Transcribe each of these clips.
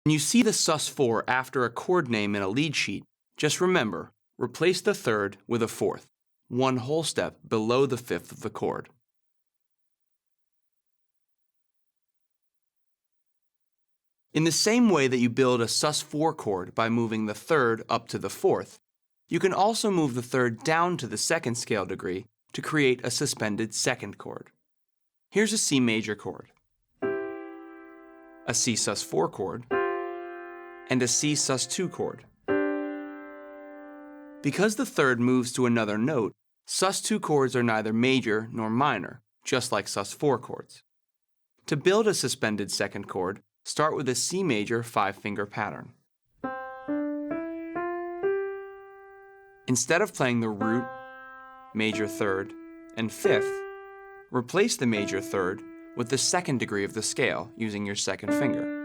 When you see the sus4 after a chord name in a lead sheet, just remember, replace the third with a fourth, one whole step below the fifth of the chord. In the same way that you build a sus4 chord by moving the third up to the fourth, you can also move the third down to the second scale degree to create a suspended second chord. Here's a C major chord, a C sus4 chord, and a C sus2 chord. Because the third moves to another note, sus2 chords are neither major nor minor, just like sus4 chords. To build a suspended second chord, start with a C major 5-finger pattern. Instead of playing the root, major third, and fifth, replace the major third with the second degree of the scale using your second finger.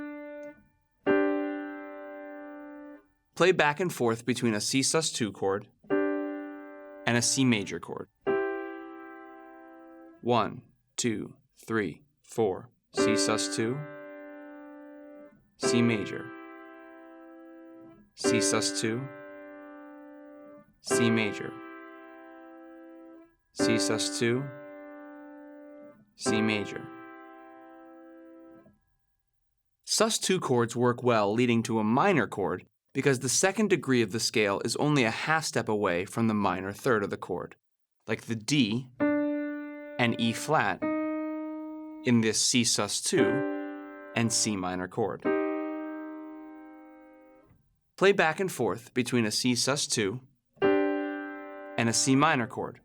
Play back and forth between a C sus2 chord and a C major chord. 1, 2, 3, 4, C sus2, C major, C sus2, C major, C sus2, C major. Sus2 chords work well leading to a minor chord because the second degree of the scale is only a half step away from the minor third of the chord, like the D and E flat in this C sus2 and C minor chord. Play back and forth between a C sus2 and a C minor chord.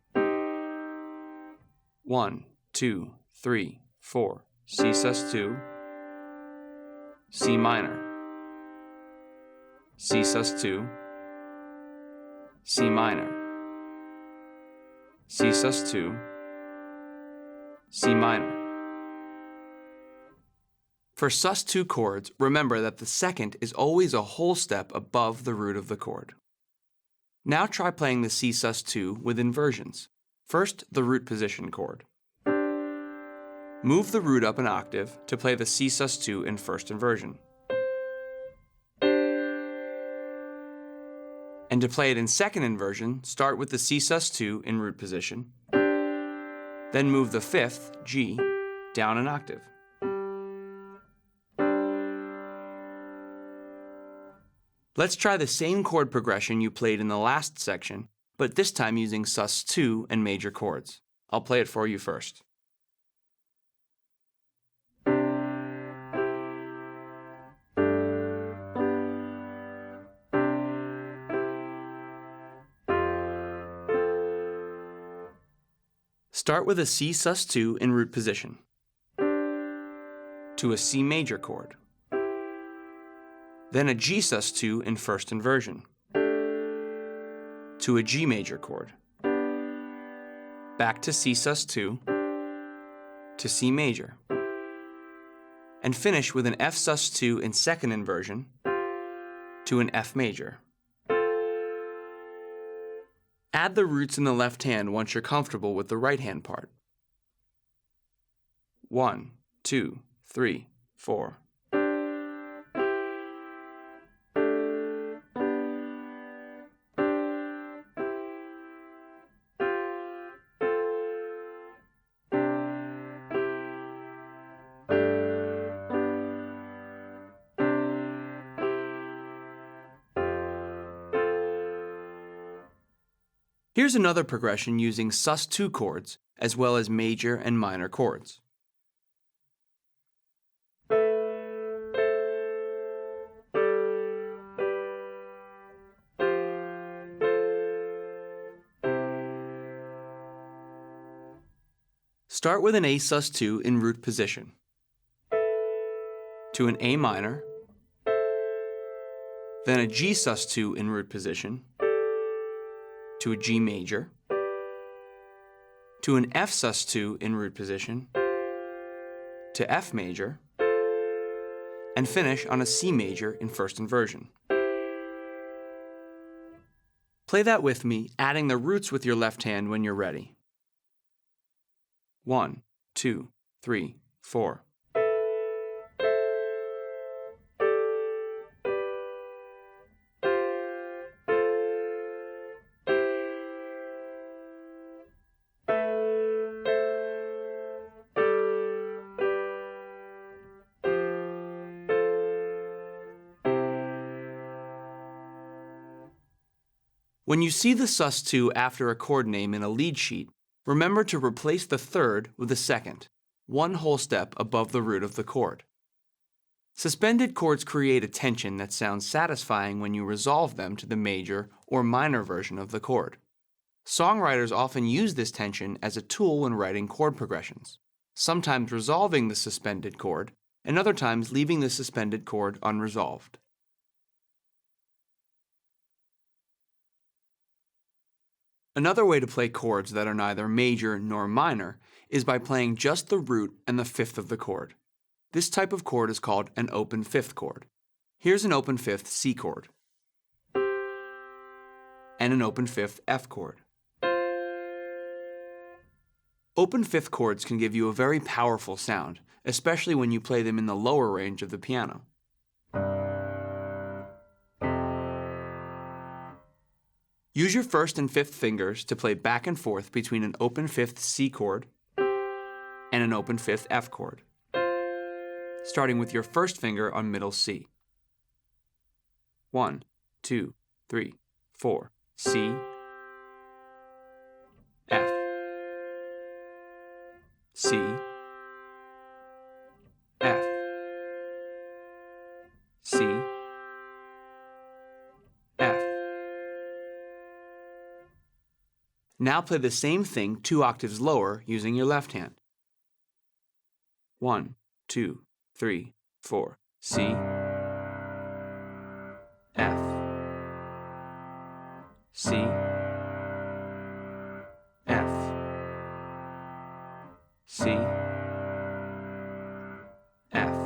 1, 2, 3, 4, C sus2, C minor, C sus2, C minor, C sus2, C minor. For sus2 chords, remember that the second is always a whole step above the root of the chord. Now try playing the C sus2 with inversions. First, the root position chord. Move the root up an octave to play the C sus2 in first inversion. And to play it in second inversion, start with the C sus2 in root position, then move the fifth, G, down an octave. Let's try the same chord progression you played in the last section, but this time using sus2 and major chords. I'll play it for you first. Start with a C sus2 in root position, to a C major chord, then a G sus2 in first inversion, to a G major chord, back to C sus2, to C major, and finish with an F sus2 in second inversion, to an F major. Add the roots in the left hand once you're comfortable with the right hand part. 1, 2, 3, 4. Here's another progression using sus2 chords as well as major and minor chords. Start with an A sus2 in root position, to an A minor, then a G sus2 in root position, to a G major, to an F sus2 in root position, to F major, and finish on a C major in first inversion. Play that with me, adding the roots with your left hand when you're ready. 1, 2, 3, 4. When you see the sus2 after a chord name in a lead sheet, remember to replace the third with the second, one whole step above the root of the chord. Suspended chords create a tension that sounds satisfying when you resolve them to the major or minor version of the chord. Songwriters often use this tension as a tool when writing chord progressions, sometimes resolving the suspended chord, and other times leaving the suspended chord unresolved. Another way to play chords that are neither major nor minor is by playing just the root and the fifth of the chord. This type of chord is called an open fifth chord. Here's an open fifth C chord and an open fifth F chord. Open fifth chords can give you a very powerful sound, especially when you play them in the lower range of the piano. Use your first and fifth fingers to play back and forth between an open fifth C chord and an open fifth F chord, starting with your first finger on middle C. 1, 2, 3, 4, C, F, C, F, C, F. Now play the same thing 2 octaves lower using your left hand. 1, 2, 3, 4, C, F, C, F, C, F.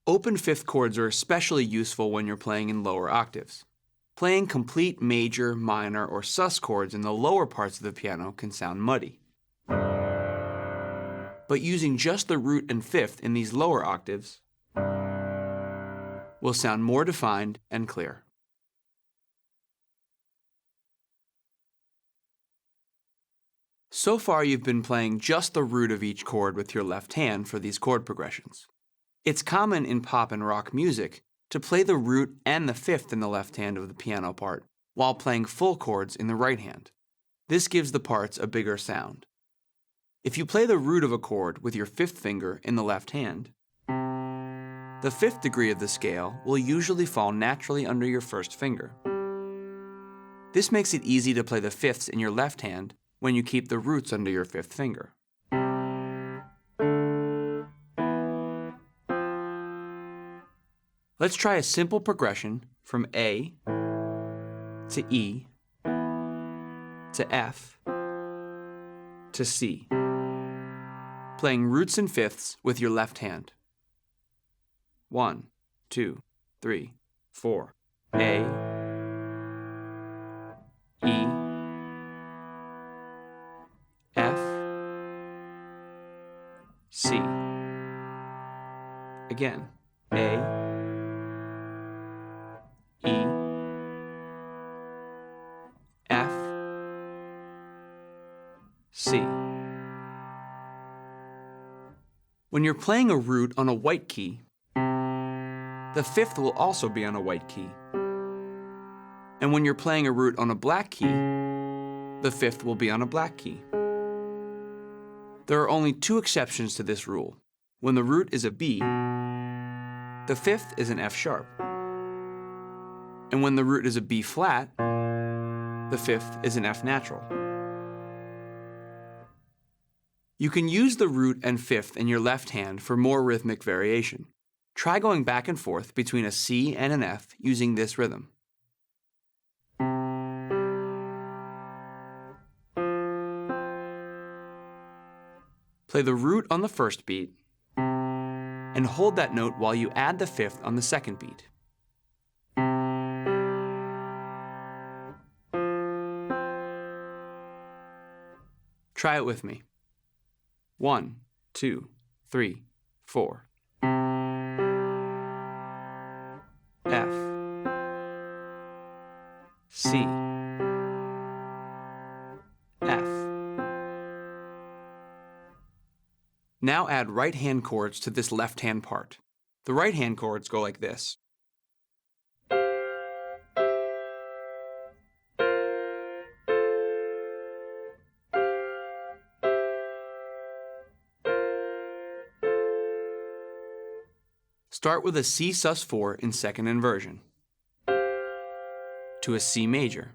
Open fifth chords are especially useful when you're playing in lower octaves. Playing complete major, minor, or sus chords in the lower parts of the piano can sound muddy. But using just the root and fifth in these lower octaves will sound more defined and clear. So far you've been playing just the root of each chord with your left hand for these chord progressions. It's common in pop and rock music to play the root and the fifth in the left hand of the piano part while playing full chords in the right hand. This gives the parts a bigger sound. If you play the root of a chord with your fifth finger in the left hand, the fifth degree of the scale will usually fall naturally under your first finger. This makes it easy to play the fifths in your left hand when you keep the roots under your fifth finger. Let's try a simple progression from A to E to F to C, playing roots and fifths with your left hand. 1, 2, 3, 4, A, E, F, C. Again, A, E, F, C. When you're playing a root on a white key, the fifth will also be on a white key. And when you're playing a root on a black key, the fifth will be on a black key. There are only 2 exceptions to this rule. When the root is a B, the fifth is an F sharp. And when the root is a B flat, the fifth is an F natural. You can use the root and fifth in your left hand for more rhythmic variation. Try going back and forth between a C and an F using this rhythm. Play the root on the first beat and hold that note while you add the fifth on the second beat. Try it with me. 1, 2, 3, 4. F, C, F. Now add right hand chords to this left hand part. The right hand chords go like this. Start with a C sus4 in second inversion, to a C major.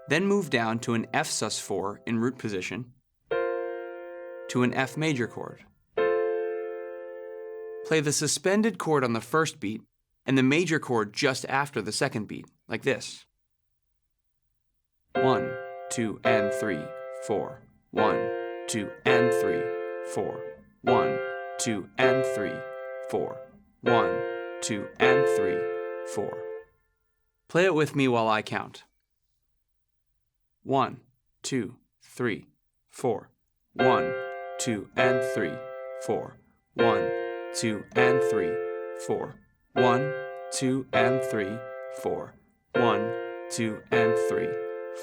Then move down to an F sus4 in root position, to an F major chord. Play the suspended chord on the first beat and the major chord just after the second beat, like this. 1, 2, and 3, 4. 1, 2, and 3, 4. 1, 2, and 3, 4. 1, 2, and 3, 4. Play it with me while I count. 1, 2, 3, 4. 1, 2, and 3, 4. 1, 2, and 3, 4. 1, 2, and 3, 4. 1, 2, and 3,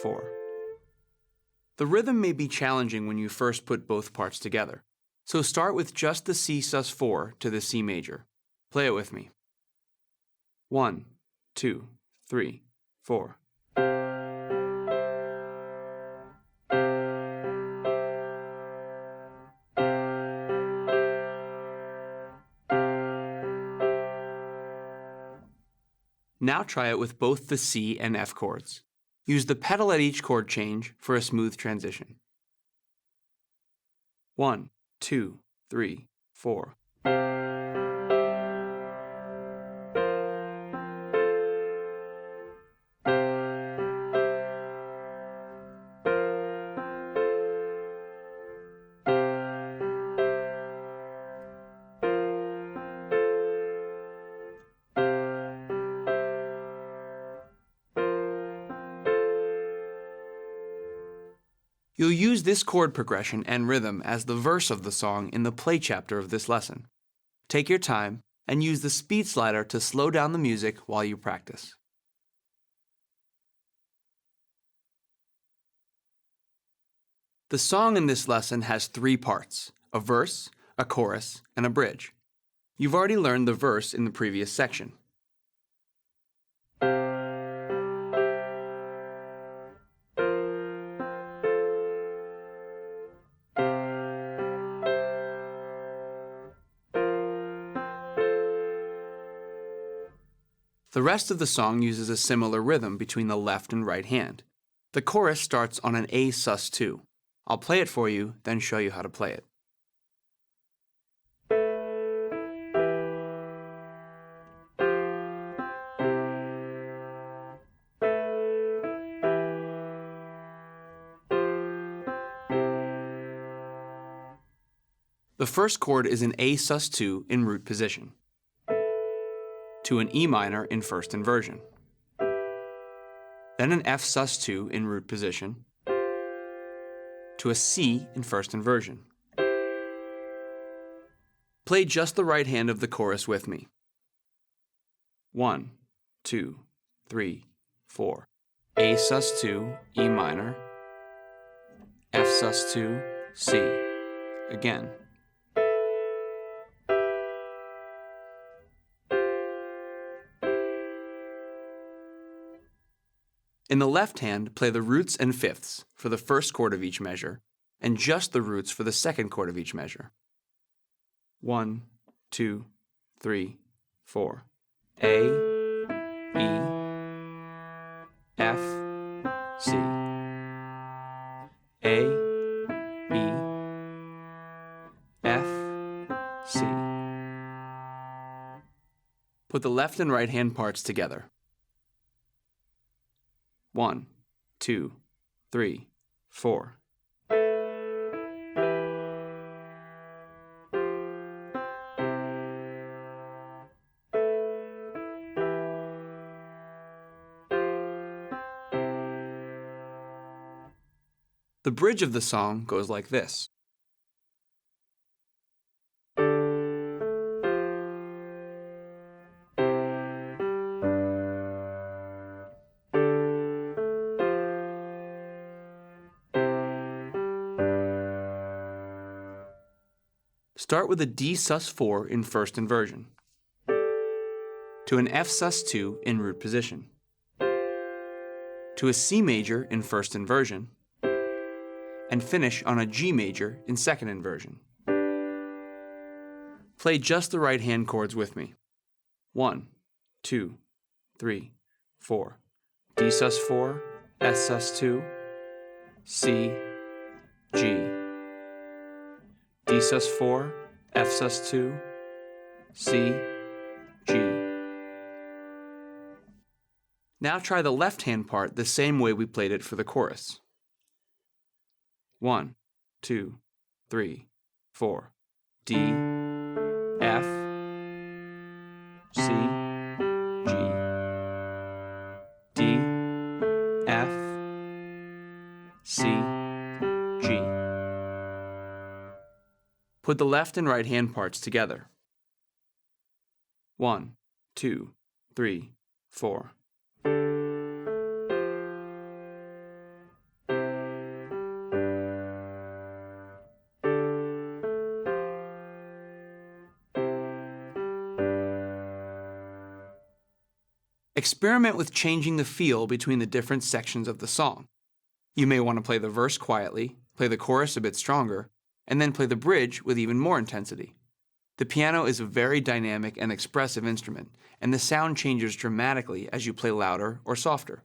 4. The rhythm may be challenging when you first put both parts together, so start with just the C sus4 to the C major. Play it with me. 1, 2, 3, 4. Now try it with both the C and F chords. Use the pedal at each chord change for a smooth transition. 1, 2, 3, 4. You'll use this chord progression and rhythm as the verse of the song in the play chapter of this lesson. Take your time and use the speed slider to slow down the music while you practice. The song in this lesson has 3 parts: a verse, a chorus, and a bridge. You've already learned the verse in the previous section. The rest of the song uses a similar rhythm between the left and right hand. The chorus starts on an A sus2. I'll play it for you, then show you how to play it. The first chord is an A sus2 in root position, to an E minor in first inversion, then an F sus2 in root position, to a C in first inversion. Play just the right hand of the chorus with me. 1, 2, 3, 4. A sus2, E minor, F sus2, C. Again. In the left hand, play the roots and fifths for the first chord of each measure, and just the roots for the second chord of each measure. 1, 2, 3, 4. A, E, F, C. A, E, F, C. Put the left and right hand parts together. 1, 2, 3, 4. The bridge of the song goes like this. Start with a D sus4 in first inversion, to an F sus2 in root position, to a C major in first inversion, and finish on a G major in second inversion. Play just the right hand chords with me. 1, 2, 3, 4. D sus4, S sus2, C, G. D sus4, F sus2, C, G. Now try the left hand part the same way we played it for the chorus. 1, 2, 3, 4. D, F, C, G. D, F, C, G. Put the left and right hand parts together. 1, 2, 3, 4. Experiment with changing the feel between the different sections of the song. You may want to play the verse quietly, play the chorus a bit stronger, and then play the bridge with even more intensity. The piano is a very dynamic and expressive instrument, and the sound changes dramatically as you play louder or softer.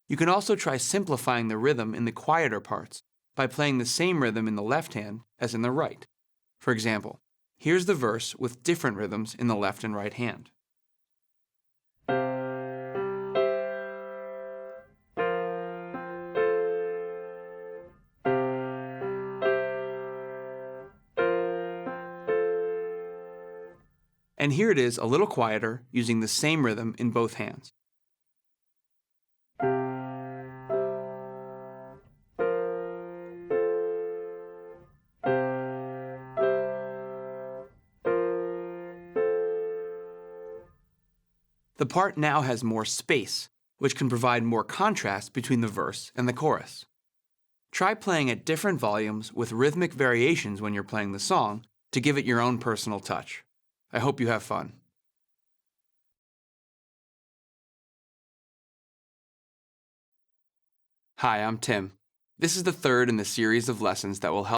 You can also try simplifying the rhythm in the quieter parts by playing the same rhythm in the left hand as in the right. For example, here's the verse with different rhythms in the left and right hand. And here it is a little quieter, using the same rhythm in both hands. The part now has more space, which can provide more contrast between the verse and the chorus. Try playing at different volumes with rhythmic variations when you're playing the song to give it your own personal touch. I hope you have fun. Hi, I'm Tim. This is the third in the series of lessons that will help